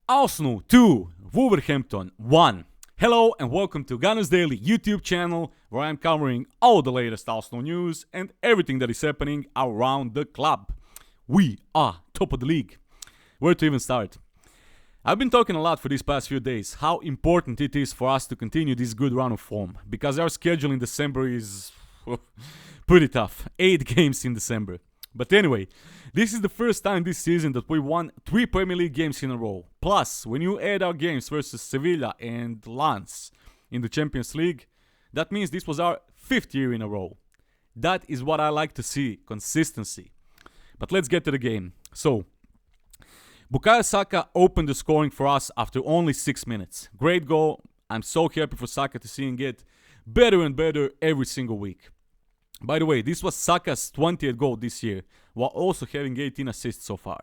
Arsenal 2, Wolverhampton 1. Hello and welcome to Gunners Daily YouTube channel, where I'm covering all the latest Arsenal news and everything that is happening around the club. We are top of the league. Where to even start? I've been talking a lot for these past few days how important it is for us to continue this good run of form, because our schedule in December is pretty tough. 8 games in December. But anyway, this is the first time this season that we won 3 Premier League games in a row. Plus, when you add our games versus Sevilla and Lens in the Champions League, that means this was our 5th year in a row. That is what I like to see, consistency. But let's get to the game. So, Bukayo Saka opened the scoring for us after only 6 minutes. Great goal. I'm so happy for Saka to see him get better and better every single week. By the way, this was Saka's 20th goal this year, while also having 18 assists so far.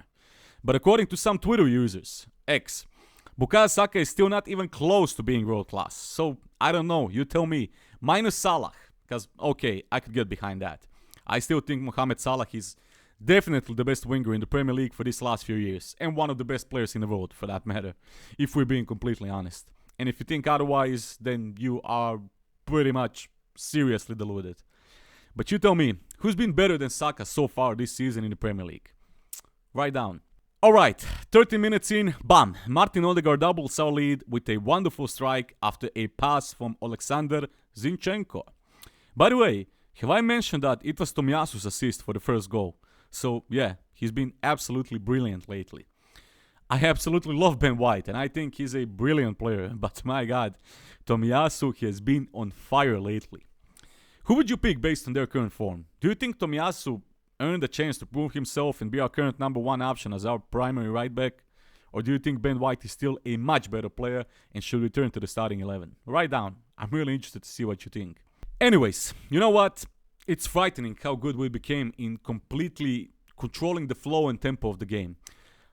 But according to some Twitter users, Bukayo Saka is still not even close to being world class. So, I don't know, you tell me. Minus Salah, because, okay, I could get behind that. I still think Mohamed Salah is definitely the best winger in the Premier League for these last few years, and one of the best players in the world, for that matter, if we're being completely honest. And if you think otherwise, then you are pretty much seriously deluded. But you tell me, who's been better than Saka so far this season in the Premier League? Write down. Alright, 30 minutes in, bam, Martin Odegaard doubles our lead with a wonderful strike after a pass from Alexander Zinchenko. By the way, have I mentioned that it was Tomiyasu's assist for the first goal? So yeah, he's been absolutely brilliant lately. I absolutely love Ben White and I think he's a brilliant player, but my god, Tomiyasu has been on fire lately. Who would you pick based on their current form? Do you think Tomiyasu earned a chance to prove himself and be our current number 1 option as our primary right back? Or do you think Ben White is still a much better player and should return to the starting 11? Write down. I'm really interested to see what you think. Anyways, you know what? It's frightening how good we became in completely controlling the flow and tempo of the game.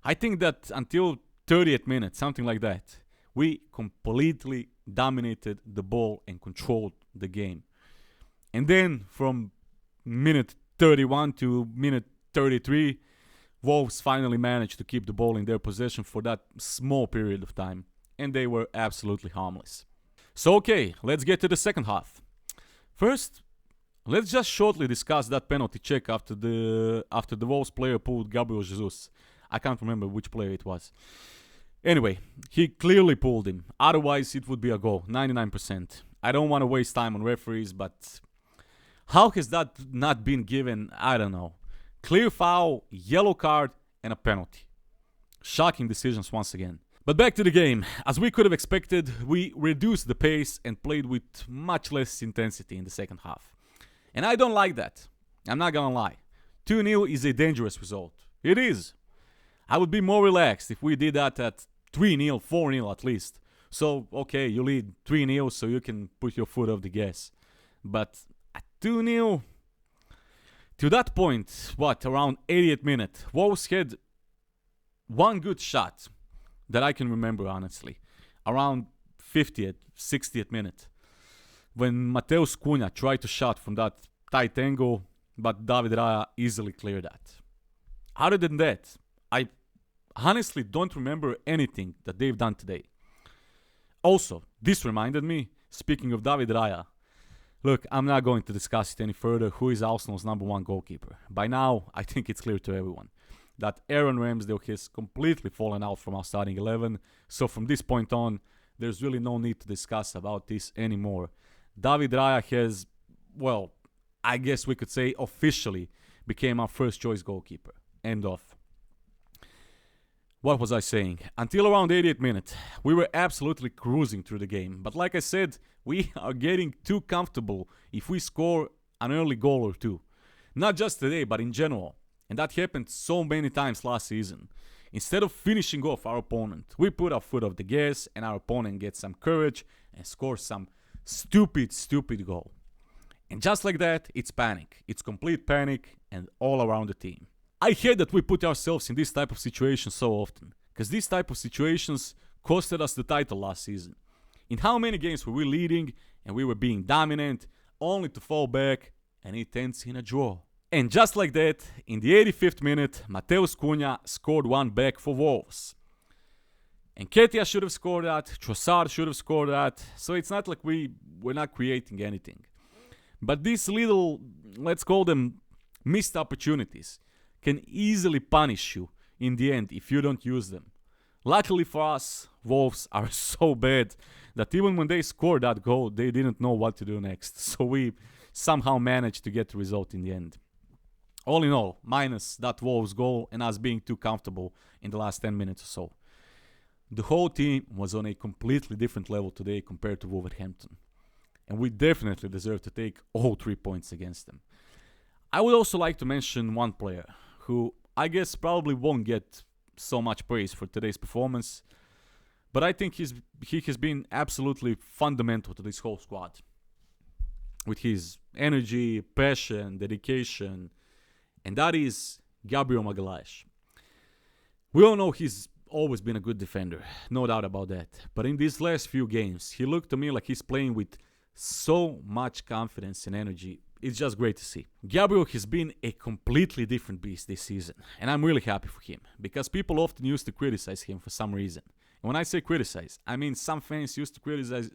I think that until 30th minute, something like that, we completely dominated the ball and controlled the game. And then from minute 31 to minute 33, Wolves finally managed to keep the ball in their possession for that small period of time. And they were absolutely harmless. So okay, let's get to the second half. First, let's just shortly discuss that penalty check after the Wolves player pulled Gabriel Jesus. I can't remember which player it was. Anyway, he clearly pulled him. Otherwise, it would be a goal, 99%. I don't want to waste time on referees, but how has that not been given? I don't know. Clear foul, yellow card, and a penalty. Shocking decisions once again. But back to the game. As we could have expected, we reduced the pace and played with much less intensity in the second half. And I don't like that. I'm not gonna lie. 2-0 is a dangerous result. It is. I would be more relaxed if we did that at 3-0, 4-0 at least. So, okay, you lead 3-0 so you can put your foot off the gas. But at 2-0, to that point, around 80th minute, Wolves had one good shot that I can remember, honestly. Around 50th, 60th minute. When Mateus Cunha tried to shot from that tight angle, but David Raya easily cleared that. Other than that, I honestly don't remember anything that they've done today. Also, this reminded me, speaking of David Raya, look, I'm not going to discuss it any further who is Arsenal's number 1 goalkeeper. By now, I think it's clear to everyone that Aaron Ramsdale has completely fallen out from our starting 11, so from this point on, there's really no need to discuss about this anymore. David Raya has, well, I guess we could say officially became our first choice goalkeeper. End of. What was I saying? Until around 80th minute, we were absolutely cruising through the game. But like I said, we are getting too comfortable if we score an early goal or two. Not just today, but in general. And that happened so many times last season. Instead of finishing off our opponent, we put our foot off the gas and our opponent gets some courage and scores some stupid goal. And just like that, it's panic. It's complete panic and all around the team. I hate that we put ourselves in this type of situation so often, because these type of situations costed us the title last season. In how many games were we leading and we were being dominant, only to fall back and it ends in a draw? And just like that, in the 85th minute, Mateus Cunha scored one back for Wolves. Nketiah should have scored that. Trossard should have scored that. So it's not like we're not creating anything. But these little, let's call them missed opportunities, can easily punish you in the end if you don't use them. Luckily for us, Wolves are so bad that even when they scored that goal, they didn't know what to do next. So we somehow managed to get the result in the end. All in all, minus that Wolves goal and us being too comfortable in the last 10 minutes or so, the whole team was on a completely different level today compared to Wolverhampton. And we definitely deserve to take all 3 points against them. I would also like to mention one player who I guess probably won't get so much praise for today's performance, but I think he has been absolutely fundamental to this whole squad. With his energy, passion, dedication, and that is Gabriel Magalhaes. We all know he's always been a good defender, no doubt about that. But in these last few games, he looked to me like he's playing with so much confidence and energy. It's just great to see. Gabriel has been a completely different beast this season, and I'm really happy for him, because people often used to criticize him for some reason. And when I say criticize, I mean some fans used to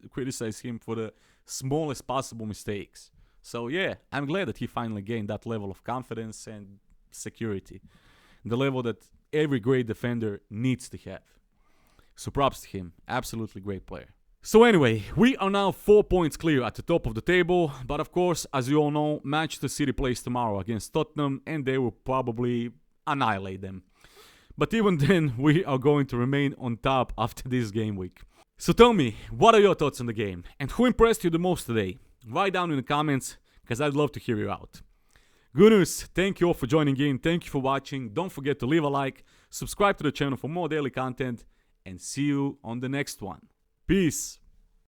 criticize him for the smallest possible mistakes. So yeah, I'm glad that he finally gained that level of confidence and security, the level that every great defender needs to have. So props to him, absolutely great player. So anyway, we are now 4 points clear at the top of the table, but of course, as you all know, Manchester City plays tomorrow against Tottenham, and they will probably annihilate them. But even then, we are going to remain on top after this game week. So tell me, what are your thoughts on the game, and who impressed you the most today? Write down in the comments, because I'd love to hear you out. Gunners, thank you all for joining in, thank you for watching, don't forget to leave a like, subscribe to the channel for more daily content, and see you on the next one. Peace.